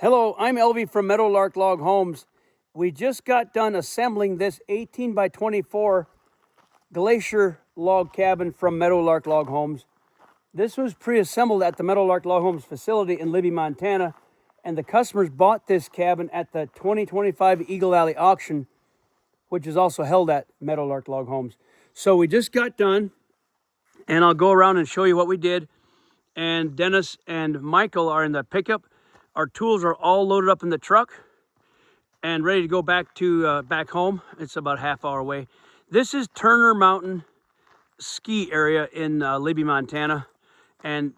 Hello, I'm Elvie from Meadowlark Log Homes. We just got done assembling this 18 by 24 glacier log cabin from Meadowlark Log Homes. This was pre-assembled at the Meadowlark Log Homes facility in Libby, Montana, and the customers bought this cabin at the 2025 Eagle Valley auction, which is also held at Meadowlark Log Homes. So we just got done, and I'll go around and show you what we did. And Dennis and Michael are in the pickup. Our tools are all loaded up in the truck and ready to go back home. It's about a half hour away. This is Turner Mountain ski area in Libby, Montana. And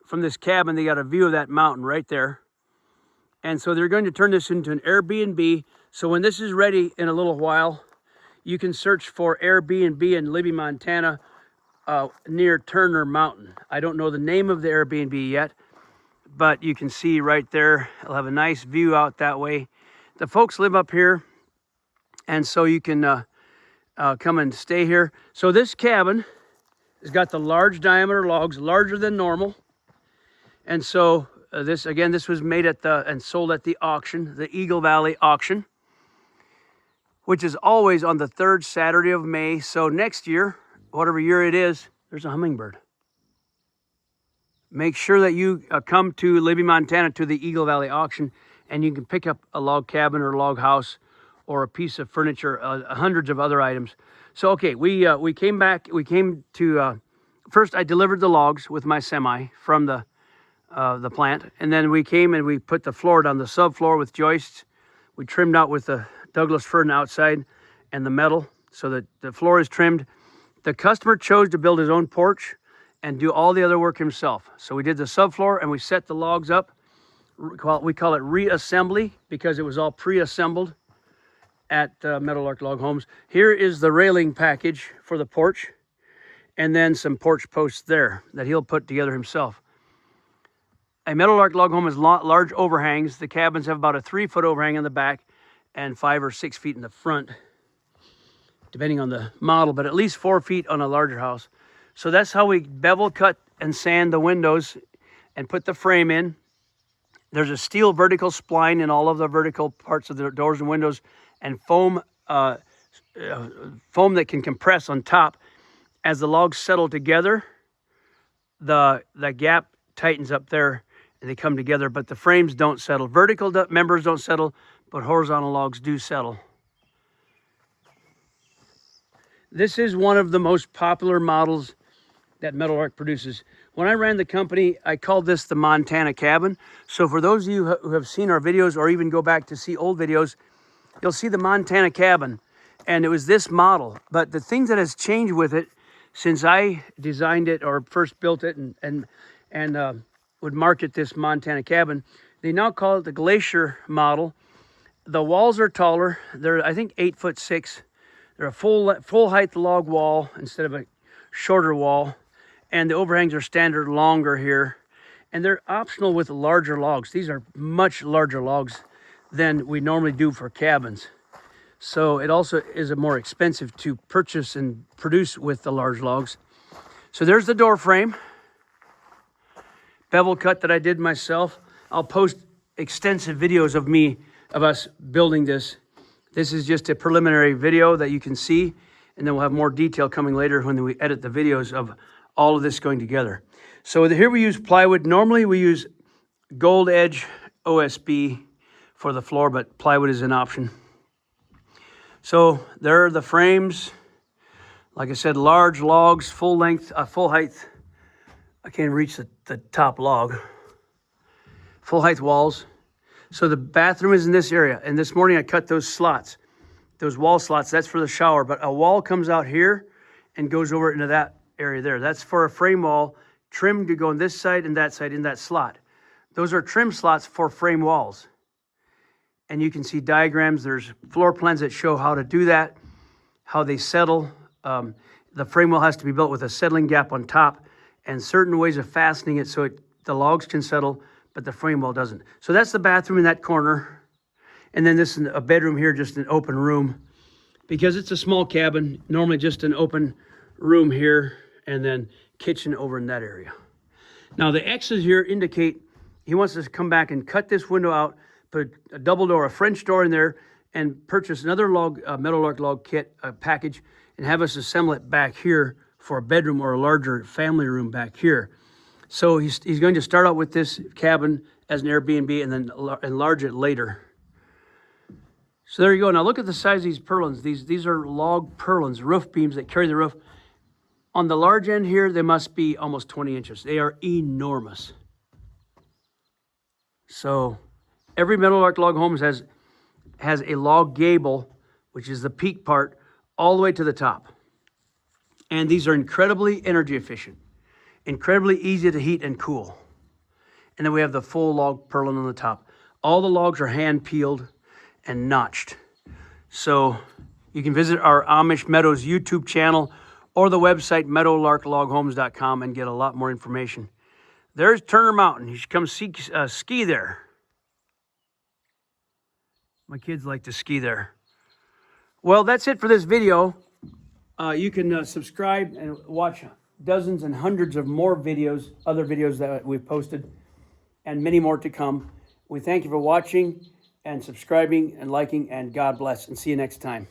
from this cabin, they got a view of that mountain right there. And so they're going to turn this into an Airbnb. So when this is ready in a little while, you can search for Airbnb in Libby, Montana, near Turner Mountain. I don't know the name of the Airbnb yet, but you can see right there, it'll have a nice view out that way. The folks live up here, and so you can come and stay here. So this cabin has got the large diameter logs, larger than normal. And so this was made and sold at the auction, the Eagle Valley auction, which is always on the third Saturday of May. So next year, whatever year it is, there's a hummingbird. Make sure that you come to Libby, Montana to the Eagle Valley auction, and you can pick up a log cabin or log house or a piece of furniture, hundreds of other items. So, okay, we came back. We came to, first I delivered the logs with my semi from the plant. And then we came and we put the floor down, the subfloor with joists. We trimmed out with the Douglas fir on the outside and the metal so that the floor is trimmed. The customer chose to build his own porch and do all the other work himself. So we did the subfloor and we set the logs up. We call it reassembly because it was all pre-assembled at Meadowlark Log Homes. Here is the railing package for the porch, and then some porch posts there that he'll put together himself. A Meadowlark Log Home has large overhangs. The cabins have about a 3-foot overhang in the back and 5 or 6 feet in the front, depending on the model, but at least 4 feet on a larger house. So that's how we bevel cut and sand the windows and put the frame in. There's a steel vertical spline in all of the vertical parts of the doors and windows, and foam that can compress on top. As the logs settle together, the gap tightens up there and they come together, but the frames don't settle. Vertical members don't settle, but horizontal logs do settle. This is one of the most popular models that Meadowlark produces. When I ran the company, I called this the Montana cabin. So for those of you who have seen our videos or even go back to see old videos, you'll see the Montana cabin, and it was this model. But the thing that has changed with it since I designed it or first built it and would market this Montana cabin, they now call it the Glacier model. The walls are taller. They're, I think, 8'6". They're a full height log wall instead of a shorter wall. And the overhangs are standard longer here. And they're optional with larger logs. These are much larger logs than we normally do for cabins. So it also is more expensive to purchase and produce with the large logs. So there's the door frame. Bevel cut that I did myself. I'll post extensive videos of us building this. This is just a preliminary video that you can see, and then we'll have more detail coming later when we edit the videos of all of this going together. So here we use plywood. Normally we use Gold Edge OSB for the floor, but plywood is an option. So there are the frames. Like I said, large logs, full length, full height. I can't reach the top log. Full height walls. So the bathroom is in this area. And this morning I cut those slots, those wall slots. That's for the shower. But a wall comes out here and goes over into that area there. That's for a frame wall, trimmed to go on this side and that side in that slot. Those are trim slots for frame walls. And you can see diagrams. There's floor plans that show how to do that, how they settle. The frame wall has to be built with a settling gap on top and certain ways of fastening it so the logs can settle, but the frame wall doesn't. So that's the bathroom in that corner. And then this is a bedroom here, just an open room. Because it's a small cabin, normally just an open room here and then kitchen over in that area. Now the X's here indicate he wants us to come back and cut this window out, put a double door, a French door in there, and purchase another Meadowlark log kit package, and have us assemble it back here for a bedroom or a larger family room back here. So he's going to start out with this cabin as an Airbnb and then enlarge it later. So there you go. Now look at the size of these purlins. These are log purlins, roof beams that carry the roof. On the large end here, they must be almost 20 inches. They are enormous. So every Meadowlark Log Homes has a log gable, which is the peak part, all the way to the top. And these are incredibly energy efficient, incredibly easy to heat and cool. And then we have the full log purlin on the top. All the logs are hand peeled and notched. So you can visit our Amish Meadows YouTube channel or the website meadowlarkloghomes.com and get a lot more information. There's Turner Mountain. You should come ski there. My kids like to ski there. Well, that's it for this video. You can subscribe and watch dozens and hundreds of more videos, other videos that we've posted, and many more to come. We thank you for watching and subscribing and liking, and God bless, and see you next time.